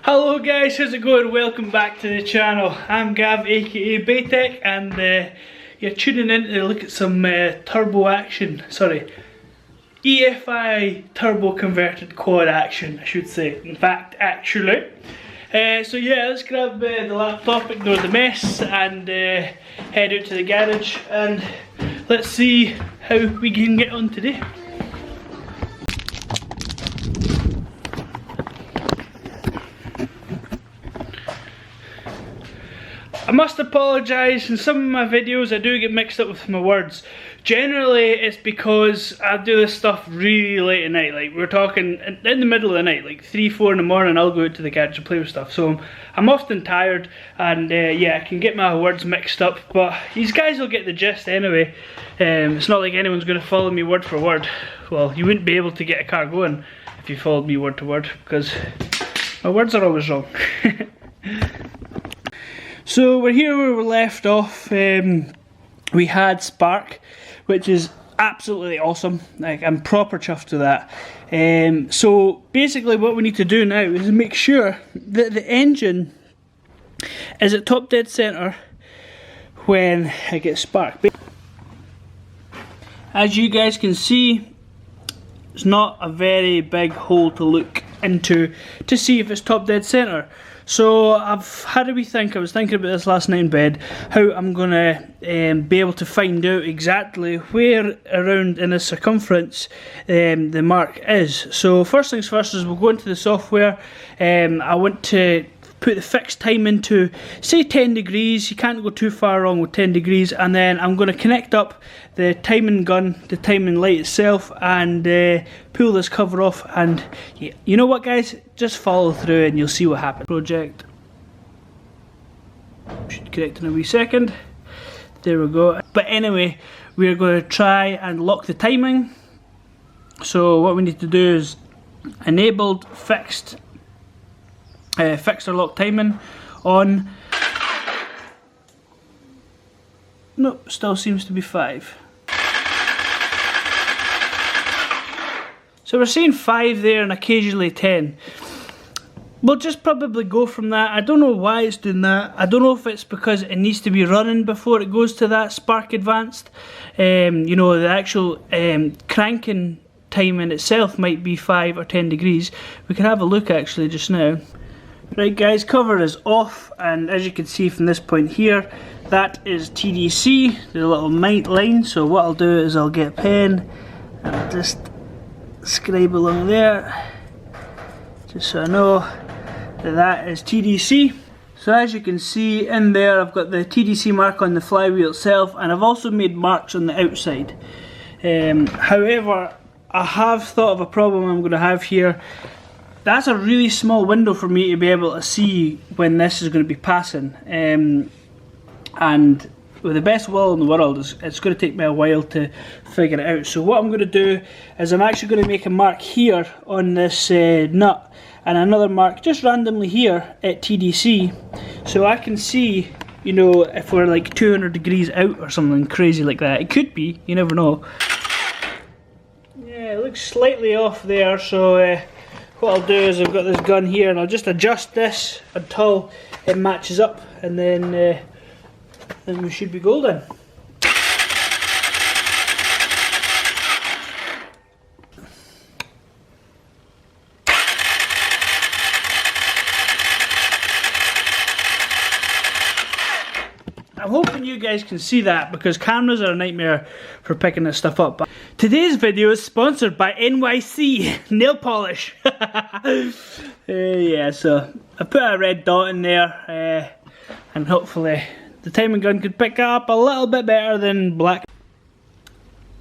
Hello guys, how's it going? Welcome back to the channel. I'm Gav aka Beytek and you're tuning in to look at some turbo action, sorry, EFI turbo converted quad action I should say, in fact actually. So yeah, let's grab the laptop, ignore the mess and head out to the garage and let's see how we can get on today. I must apologise, in some of my videos I do get mixed up with my words. Generally it's because I do this stuff really late at night, like we're talking in the middle of the night, like 3-4 in the morning I'll go out to the garage and play with stuff. So I'm often tired and yeah, I can get my words mixed up, but these guys will get the gist anyway. It's not like anyone's going to follow me word for word. Well, you wouldn't be able to get a car going if you followed me word to word, because my words are always wrong. So we're here where we left off. We had spark, which is absolutely awesome. Like, I'm proper chuffed with that. So basically what we need to do now is make sure that the engine is at top dead center when I get spark. As you guys can see, it's not a very big hole to look into to see if it's top dead center. So I've had a wee think. I was thinking about this last night in bed, how I'm gonna be able to find out exactly where around in the circumference the mark is. So first things first is we'll go into the software. I want to put the fixed time into, say, 10 degrees. You can't go too far wrong with 10 degrees. And then I'm going to connect up the timing gun, the timing light itself, and pull this cover off. And yeah, you know what guys, just follow through and you'll see what happens. Project should connect in a wee second. There we go. But anyway, we're going to try and lock the timing. So what we need to do is enabled fixed or lock timing on. Nope, still seems to be 5. So we're seeing 5 there and occasionally 10. We'll just probably go from that. I don't know why it's doing that. I don't know if it's because it needs to be running before it goes to that spark advanced. You know, the actual cranking timing itself might be 5 or 10 degrees. We can have a look actually just now. Right guys, cover is off, and as you can see from this point here, that is TDC, the little line. So what I'll do is I'll get a pen and I'll just scribe along there, just so I know that that is TDC. So as you can see in there, I've got the TDC mark on the flywheel itself, and I've also made marks on the outside. However, I have thought of a problem I'm going to have here. That's a really small window for me to be able to see when this is going to be passing, and with the best will in the world, it's going to take me a while to figure it out. So what I'm going to do is I'm actually going to make a mark here on this nut, and another mark just randomly here at TDC, so I can see, you know, if we're like 200 degrees out or something crazy like that. It could be, you never know. Yeah, it looks slightly off there, so what I'll do is I've got this gun here and I'll just adjust this until it matches up, and then we should be golden. I'm hoping you guys can see that, because cameras are a nightmare for picking this stuff up. Today's video is sponsored by NYC Nail Polish. Yeah, so I put a red dot in there, and hopefully the timing gun could pick up a little bit better than black.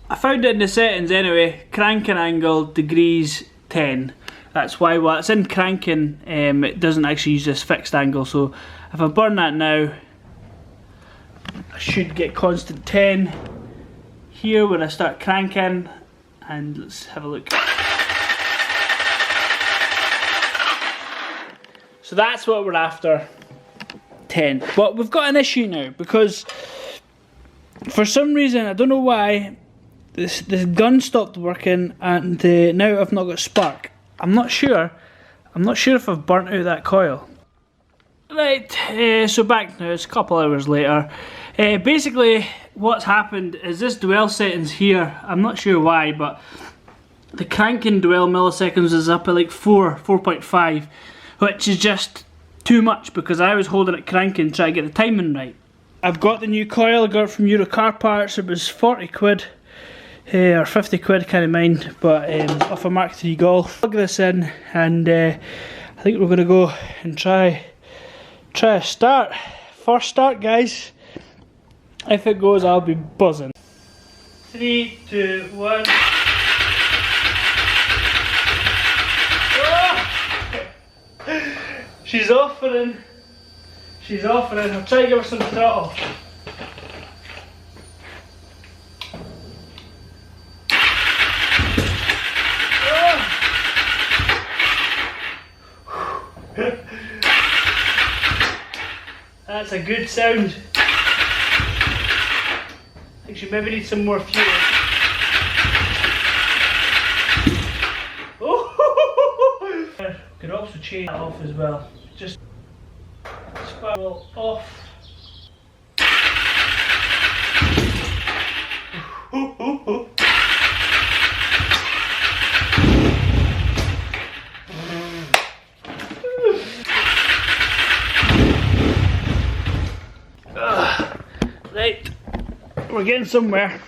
I found it in the settings anyway, cranking angle degrees 10. That's why while it's in cranking, it doesn't actually use this fixed angle. So if I burn that now, I should get constant 10 here when I start cranking, and let's have a look. So that's what we're after, 10. But we've got an issue now, because for some reason, I don't know why, this gun stopped working, and now I've not got spark. I'm not sure. I'm not sure if I've burnt out that coil. Right, so back now, it's a couple hours later. Basically, what's happened is this dwell settings here, I'm not sure why, but the cranking dwell milliseconds is up at like 4.5, which is just too much because I was holding it cranking trying to get the timing right. I've got the new coil, I got it from Euro Car Parts. It was 40 quid, or 50 quid, can't mind, but off a Mark III Golf. Plug this in and I think we're going to go and try a start. First start, guys. If it goes, I'll be buzzing. 3, 2, 1. Oh! She's offering. She's offering. I'll try to give her some throttle. Oh! That's a good sound. I think she maybe needs some more fuel. Oh! Could also chain that off as well. Just spiral off. Right, we're getting somewhere.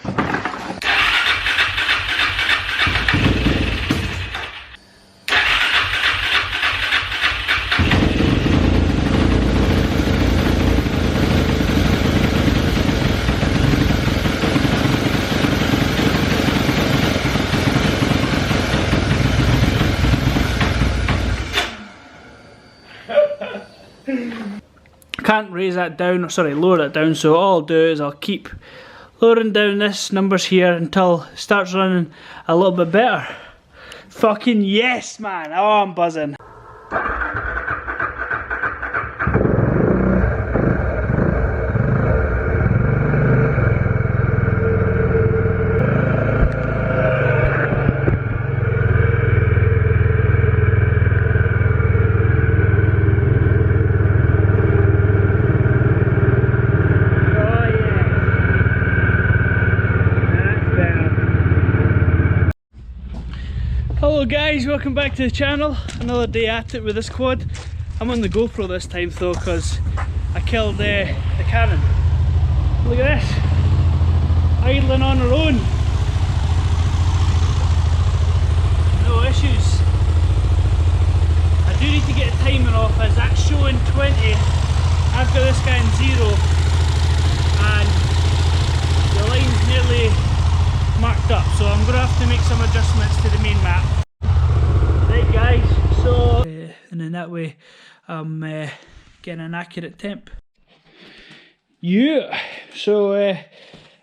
Can't raise that down, or sorry, lower that down, so all I'll do is I'll keep lowering down this numbers here until it starts running a little bit better. Fucking yes, man! Oh, I'm buzzing. Hello guys, welcome back to the channel. Another day at it with this quad. I'm on the GoPro this time though because I killed the Canon. Look at this, idling on her own. No issues. I do need to get a timing off as that's showing 20. I've got this guy in 0 and the line's nearly marked up, so I'm going to have to make some adjustments to the main map. Right guys, so and in that way I'm getting an accurate temp. Yeah, so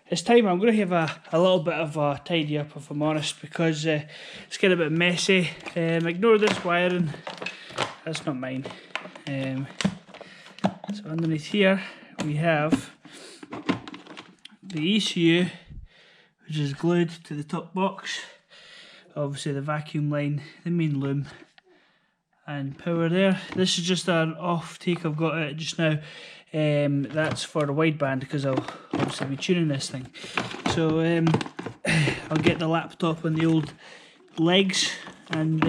it's time. I'm going to have a little bit of a tidy up if I'm honest, because it's getting a bit messy. Ignore this wiring, that's not mine. So underneath here we have the ECU, which is glued to the top box. Obviously the vacuum line, the main loom, and power there. This is just an off take I've got it just now. That's for the wideband because I'll obviously be tuning this thing. So I'll get the laptop on the old legs and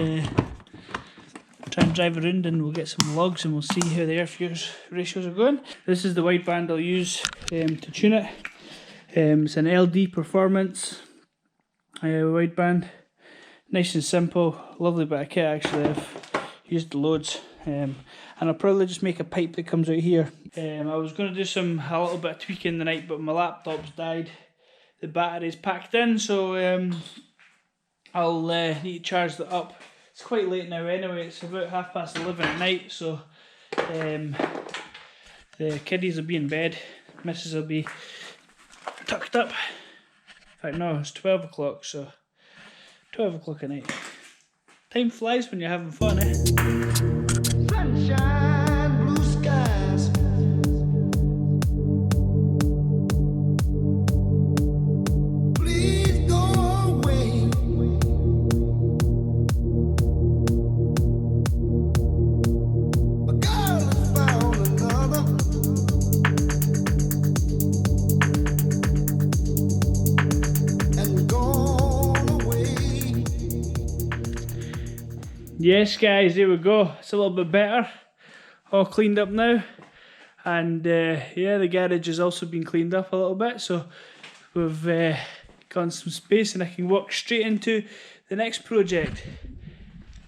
try and drive around, and we'll get some logs and we'll see how the airfare ratios are going. This is the wideband I'll use to tune it. It's an LD Performance wideband. Nice and simple, lovely bit of kit actually. I've used loads, and I'll probably just make a pipe that comes out here. I was going to do a little bit of tweaking the night, but my laptop's died. The battery's packed in, so I'll need to charge that up. It's quite late now anyway, it's about 11:30 at night, so the kiddies will be in bed, missus will be tucked up. In fact no, it's 12 o'clock, so 12 o'clock at night. Time flies when you're having fun, eh? Sunshine, blue skies. Please go away. Yes guys, there we go. It's a little bit better. All cleaned up now. And yeah, the garage has also been cleaned up a little bit. So we've got some space and I can walk straight into the next project.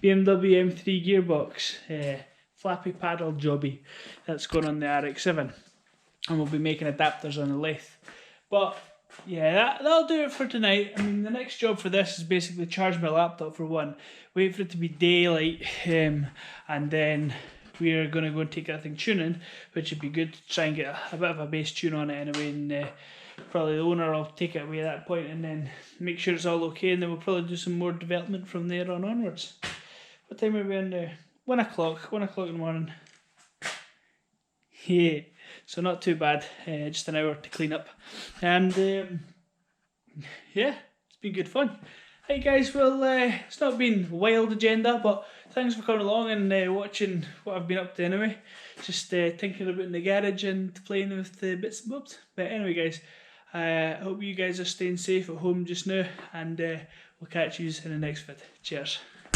BMW M3 gearbox. Flappy paddle jobby. That's going on the RX-7. And we'll be making adapters on the lathe. But yeah, that'll do it for tonight. I mean, the next job for this is basically charge my laptop for one, wait for it to be daylight, and then we're going to go and take that thing tuning, which would be good to try and get a bit of a bass tune on it anyway, and probably the owner will take it away at that point and then make sure it's all okay, and then we'll probably do some more development from there on onwards. What time are we on now? 1 o'clock, 1 o'clock in the morning. Yeah. So not too bad, just an hour to clean up. And yeah, it's been good fun. Hey guys, well, it's not been a wild agenda, but thanks for coming along and watching what I've been up to anyway. Just thinking about in the garage and playing with the bits and bobs. But anyway guys, I hope you guys are staying safe at home just now, and we'll catch you in the next vid. Cheers.